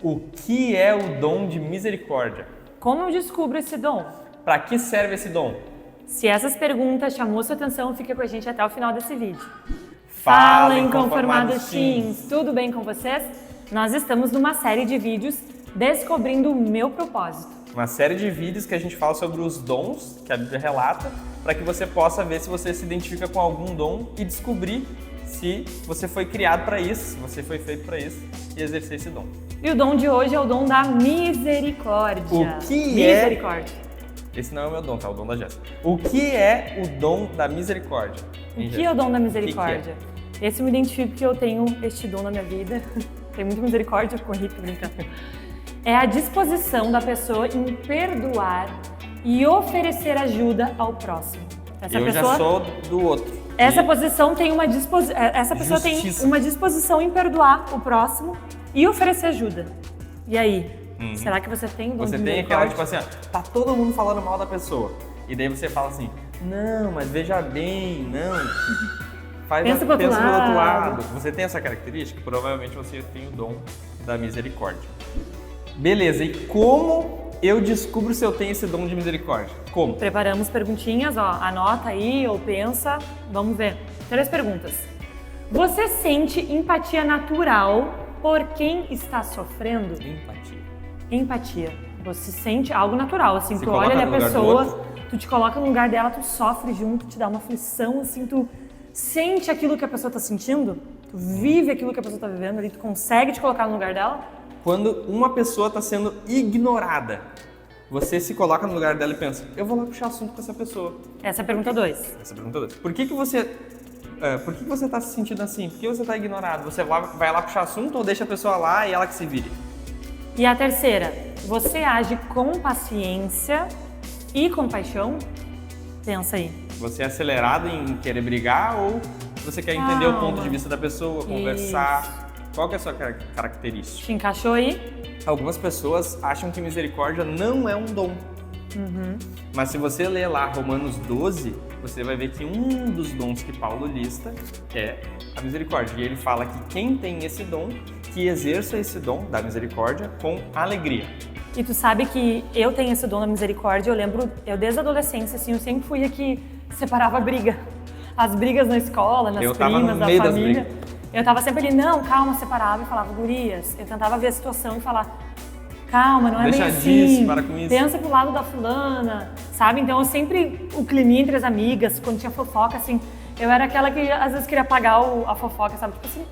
O que é o dom de misericórdia? Como eu descubro esse dom? Para que serve esse dom? Se essas perguntas chamou sua atenção, fica com a gente até o final desse vídeo. Fala, Inconformados Teens! Tudo bem com vocês? Nós estamos numa série de vídeos descobrindo o meu propósito. Uma série de vídeos que a gente fala sobre os dons que a Bíblia relata, para que você possa ver se você se identifica com algum dom e descobrir se você foi criado para isso, se você foi feito para isso e exercer esse dom. E o dom de hoje é o dom da misericórdia. O que misericórdia? Esse não é o meu dom, tá? É o dom da Jéssica. O que é o dom da misericórdia? O que é o dom da misericórdia? Esse eu me identifico porque eu tenho este dom na minha vida. Tenho muita misericórdia com o Henrique, brincando. É a disposição da pessoa em perdoar e oferecer ajuda ao próximo. Já sou do outro. Essa posição tem uma essa pessoa Justiça. tem uma disposição em perdoar o próximo e oferecer ajuda. E aí? Será que você tem o dom de Você tem misericórdia? aquela, tipo assim, ó, tá todo mundo falando mal da pessoa. E daí você fala assim, não, mas veja bem, não. Pensa pro outro lado. Você tem essa característica? Provavelmente você tem o dom da misericórdia. Beleza, e como eu descubro se eu tenho esse dom de misericórdia? Como? Preparamos perguntinhas, ó, anota aí ou pensa. Vamos ver. 3 perguntas. Você sente empatia natural por quem está sofrendo? Empatia. Empatia. Você sente algo natural, assim, Se tu olha coloca ali no a lugar do pessoa, outro. tu te coloca no lugar dela, tu sofre junto, te dá uma aflição, assim, tu sente aquilo que a pessoa tá sentindo, tu vive aquilo que a pessoa tá vivendo ali, tu consegue te colocar no lugar dela? Quando uma pessoa está sendo ignorada, você se coloca no lugar dela e pensa, eu vou lá puxar assunto com essa pessoa. Essa é a pergunta 2. Essa é a pergunta 2. Por que você está se sentindo assim? Por que você está ignorado? Você vai lá puxar assunto ou deixa a pessoa lá e ela que se vire? E a terceira, você age com paciência e compaixão? Pensa aí. Você é acelerado em querer brigar ou você quer entender o ponto Calma. de vista da pessoa, conversar? Qual que é a sua característica? Te encaixou aí? Algumas pessoas acham que misericórdia não é um dom. Mas se você ler lá Romanos 12, você vai ver que um dos dons que Paulo lista é a misericórdia. E ele fala que quem tem esse dom, que exerça esse dom da misericórdia com alegria. E tu sabe que eu tenho esse dom da misericórdia, eu lembro, eu desde a adolescência, assim, eu sempre fui a que separava a briga. As brigas na escola, nas primas, da família. Eu tava sempre ali, não, calma, separava e falava, gurias. Eu tentava ver a situação e falar, calma, não é bem assim. Para com isso. Pensa pro lado da fulana, sabe? Então eu sempre, o clima entre as amigas, quando tinha fofoca, assim, eu era aquela que às vezes queria apagar a fofoca, sabe? Tipo assim,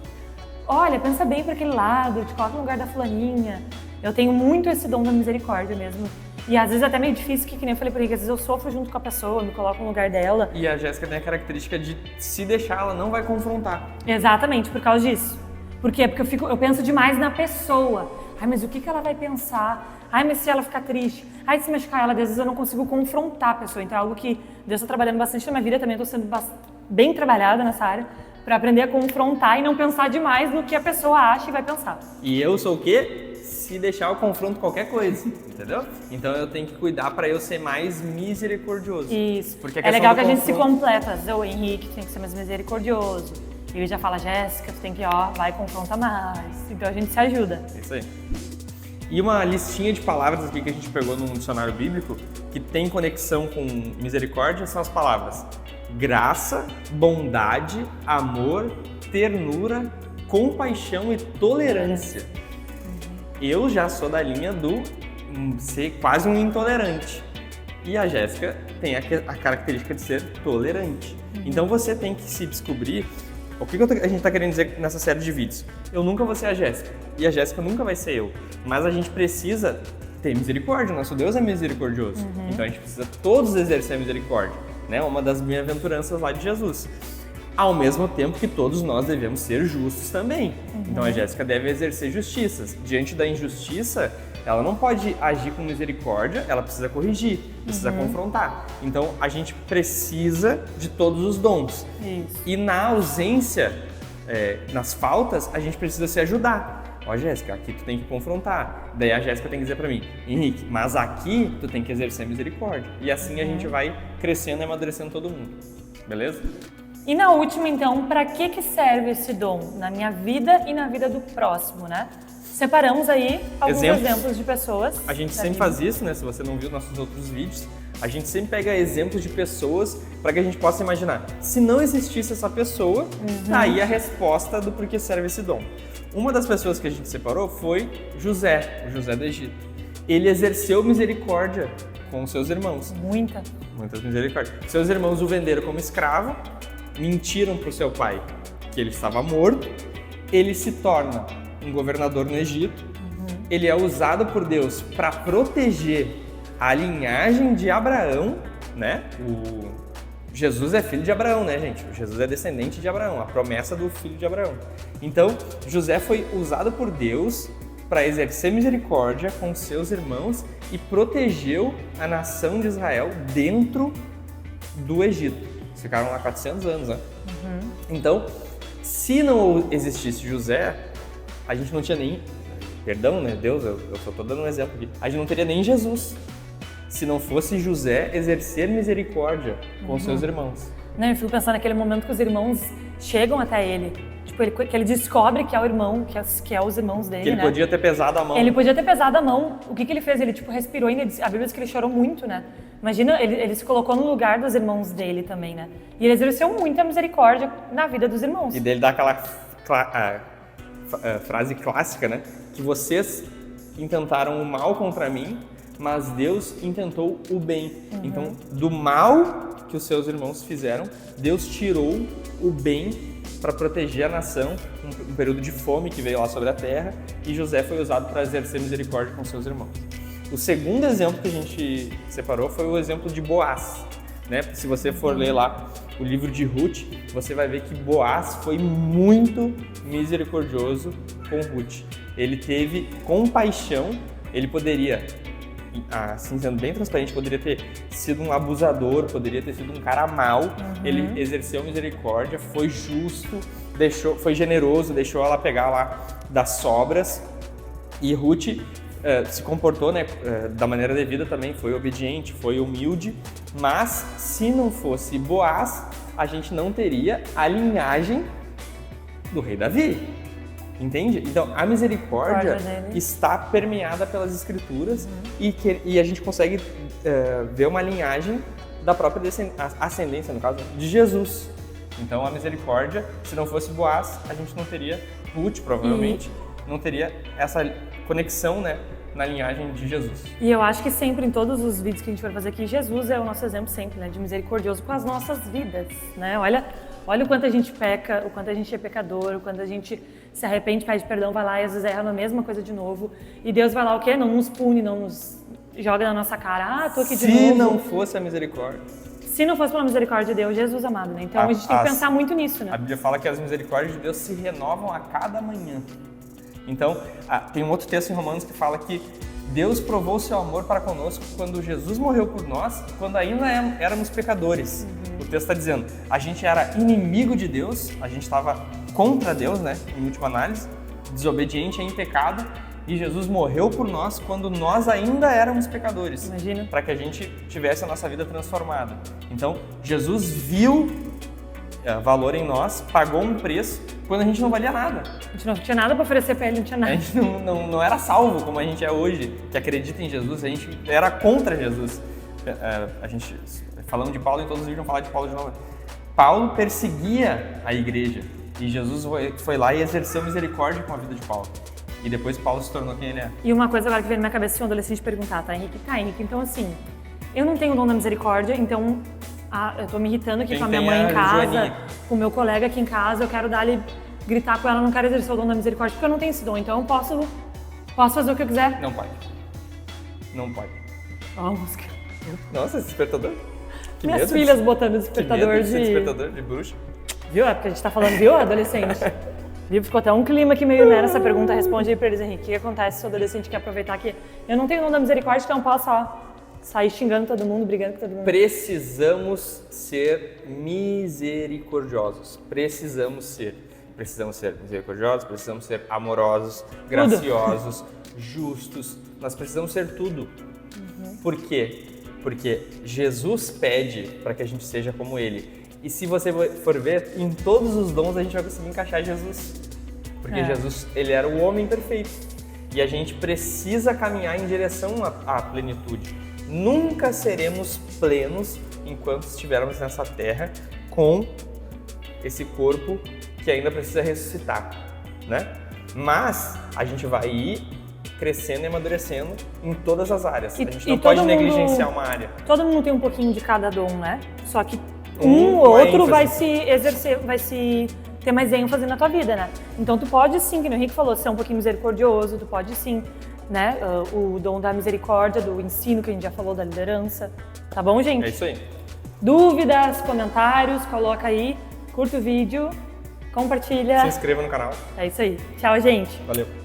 olha, pensa bem pra aquele lado, te coloca no lugar da fulaninha. Eu tenho muito esse dom da misericórdia mesmo. E às vezes é até meio difícil, que nem eu falei por aí, que às vezes eu sofro junto com a pessoa, me coloco no lugar dela. E a Jéssica tem a característica de, se deixar, ela não vai confrontar. Exatamente, por causa disso. Por quê? Porque eu penso demais na pessoa. Ai, mas o que ela vai pensar? Ai, mas se ela ficar triste? Ai, se machucar ela? Às vezes eu não consigo confrontar a pessoa. Então é algo que Deus está trabalhando bastante na minha vida também. Estou sendo bem trabalhada nessa área para aprender a confrontar e não pensar demais no que a pessoa acha e vai pensar. E eu sou o quê? Se deixar, eu confronto qualquer coisa, entendeu? Então eu tenho que cuidar para eu ser mais misericordioso. Isso. Porque é legal que a gente se completa. Às vezes, o Henrique tem que ser mais misericordioso. Ele já fala, Jéssica, tu tem que, vai e confronta mais. Então a gente se ajuda. É isso aí. E uma listinha de palavras aqui que a gente pegou num dicionário bíblico que tem conexão com misericórdia são as palavras graça, bondade, amor, ternura, compaixão e tolerância. Eu já sou da linha do ser quase um intolerante. E a Jéssica tem a característica de ser tolerante. Então você tem que se descobrir. O que a gente está querendo dizer nessa série de vídeos? Eu nunca vou ser a Jéssica. E a Jéssica nunca vai ser eu. Mas a gente precisa ter misericórdia. Nosso Deus é misericordioso. Então a gente precisa todos exercer a misericórdia. Né? Uma das bem-aventuranças lá de Jesus. Ao mesmo tempo que todos nós devemos ser justos também. Então a Jéssica deve exercer justiças. Diante da injustiça, ela não pode agir com misericórdia, ela precisa corrigir, precisa confrontar. Então a gente precisa de todos os dons. Isso. E na ausência, nas faltas, a gente precisa se ajudar. Ó, Jéssica, aqui tu tem que confrontar. Daí a Jéssica tem que dizer pra mim, Henrique, mas aqui tu tem que exercer misericórdia. E assim a gente vai crescendo e amadurecendo todo mundo. Beleza? E na última, então, para que serve esse dom na minha vida e na vida do próximo, né? separamos aí alguns exemplos de pessoas. A gente sempre faz isso, né? Se você não viu nossos outros vídeos, a gente sempre pega exemplos de pessoas para que a gente possa imaginar. Se não existisse essa pessoa, tá aí a resposta do porquê serve esse dom. Uma das pessoas que a gente separou foi José, o José do Egito. Ele exerceu misericórdia com seus irmãos. Muitas misericórdias. Seus irmãos o venderam como escravo, mentiram para o seu pai que ele estava morto. Ele se torna um governador no Egito. Ele é usado por Deus para proteger a linhagem de Abraão, né? Jesus é filho de Abraão, né, gente? Jesus é descendente de Abraão, a promessa do filho de Abraão. Então, José foi usado por Deus para exercer misericórdia com seus irmãos e protegeu a nação de Israel dentro do Egito. Eles ficaram lá 400 anos, né? Então, se não existisse José, a gente não tinha nem... Perdão, né? Deus, eu só estou dando um exemplo aqui. A gente não teria nem Jesus, se não fosse José exercer misericórdia com seus irmãos. Não, eu fico pensando naquele momento que os irmãos chegam até ele. Tipo, que ele descobre que é o irmão, que é os irmãos dele, que ele podia ter pesado a mão. Ele podia ter pesado a mão. O que ele fez? Ele, respirou ainda. A Bíblia diz que ele chorou muito, né? Imagina, ele se colocou no lugar dos irmãos dele também, né? E ele exerceu muita misericórdia na vida dos irmãos. E dele dá aquela frase clássica, né? Que vocês intentaram o mal contra mim, mas Deus intentou o bem. Então, do mal que os seus irmãos fizeram, Deus tirou o bem para proteger a nação, um período de fome que veio lá sobre a terra, e José foi usado para exercer misericórdia com seus irmãos. O segundo exemplo que a gente separou foi o exemplo de Boaz, né? Se você for ler lá o livro de Ruth, você vai ver que Boaz foi muito misericordioso com Ruth. Ele teve compaixão, ele poderia, assim, sendo bem transparente, poderia ter sido um abusador, poderia ter sido um cara mau. Ele exerceu misericórdia, foi justo, foi generoso, deixou ela pegar lá das sobras. E Ruth se comportou, né, da maneira devida também, foi obediente, foi humilde. Mas se não fosse Boaz, a gente não teria a linhagem do rei Davi. Entende? Então, a misericórdia está permeada pelas Escrituras e a gente consegue ver uma linhagem da própria ascendência, no caso, de Jesus. Então, a misericórdia, se não fosse Boaz, a gente não teria Ruth, provavelmente, não teria essa conexão, né, na linhagem de Jesus. E eu acho que sempre, em todos os vídeos que a gente vai fazer aqui, Jesus é o nosso exemplo sempre, né, de misericordioso com as nossas vidas, né? Olha o quanto a gente peca, o quanto a gente é pecador, o quanto a gente se arrepende, pede perdão, vai lá e às vezes erra na mesma coisa de novo. E Deus vai lá o quê? Não nos pune, não nos joga na nossa cara. Tô aqui de novo. Se não fosse a misericórdia. Se não fosse pela misericórdia de Deus, Jesus amado, né? Então a gente tem que pensar muito nisso, né? A Bíblia fala que as misericórdias de Deus se renovam a cada manhã. Então, tem um outro texto em Romanos que fala que Deus provou o seu amor para conosco quando Jesus morreu por nós, quando ainda éramos pecadores. O texto está dizendo, a gente era inimigo de Deus, a gente estava contra Deus, né, em última análise, desobediente em pecado, e Jesus morreu por nós quando nós ainda éramos pecadores. Imagina. Para que a gente tivesse a nossa vida transformada. Então, Jesus viu valor em nós, pagou um preço quando a gente não valia nada. A gente não tinha nada para oferecer para ele, não tinha nada. A gente não era salvo como a gente é hoje, que acredita em Jesus, a gente era contra Jesus. A gente, falando de Paulo em todos os vídeos, vamos falar de Paulo de novo. Paulo perseguia a igreja e Jesus foi lá e exerceu misericórdia com a vida de Paulo. E depois Paulo se tornou quem ele é. E uma coisa agora que veio na minha cabeça, se um adolescente perguntar, tá, Henrique? Tá, Henrique, então assim, eu não tenho o dom da misericórdia, então eu tô me irritando aqui com a minha mãe em casa, Joaninha, com o meu colega aqui em casa, eu quero gritar com ela, não quero exercer o dom da misericórdia, porque eu não tenho esse dom, então eu posso fazer o que eu quiser. Não pode. Não pode. Ó, a música. Nossa, esse despertador. Que Minhas medo filhas botando despertador de... despertador de bruxa. Viu? É porque a gente tá falando, viu, adolescente? Viu? Ficou até um clima aqui meio nessa pergunta, responde aí pra eles, Henrique. O que acontece se o adolescente quer aproveitar que eu não tenho o dom da misericórdia, então eu posso sair xingando todo mundo, brigando com todo mundo? Precisamos ser misericordiosos. Precisamos ser misericordiosos, precisamos ser amorosos, graciosos, justos. Nós precisamos ser tudo. Por quê? Porque Jesus pede para que a gente seja como Ele. E se você for ver, em todos os dons a gente vai conseguir encaixar Jesus. Porque Jesus, Ele era o homem perfeito. E a gente precisa caminhar em direção à plenitude. Nunca seremos plenos enquanto estivermos nessa terra com esse corpo que ainda precisa ressuscitar, né? Mas a gente vai ir crescendo e amadurecendo em todas as áreas. A gente não pode negligenciar uma área. Todo mundo tem um pouquinho de cada dom, né? Só que um ou outro vai se exercer, vai se ter mais ênfase na tua vida, né? Então tu pode sim, que o Henrique falou, ser um pouquinho misericordioso, tu pode sim, né? O dom da misericórdia, do ensino, que a gente já falou, da liderança. Tá bom, gente? É isso aí. Dúvidas, comentários, coloca aí, curta o vídeo, compartilha. Se inscreva no canal. É isso aí. Tchau, gente. Valeu.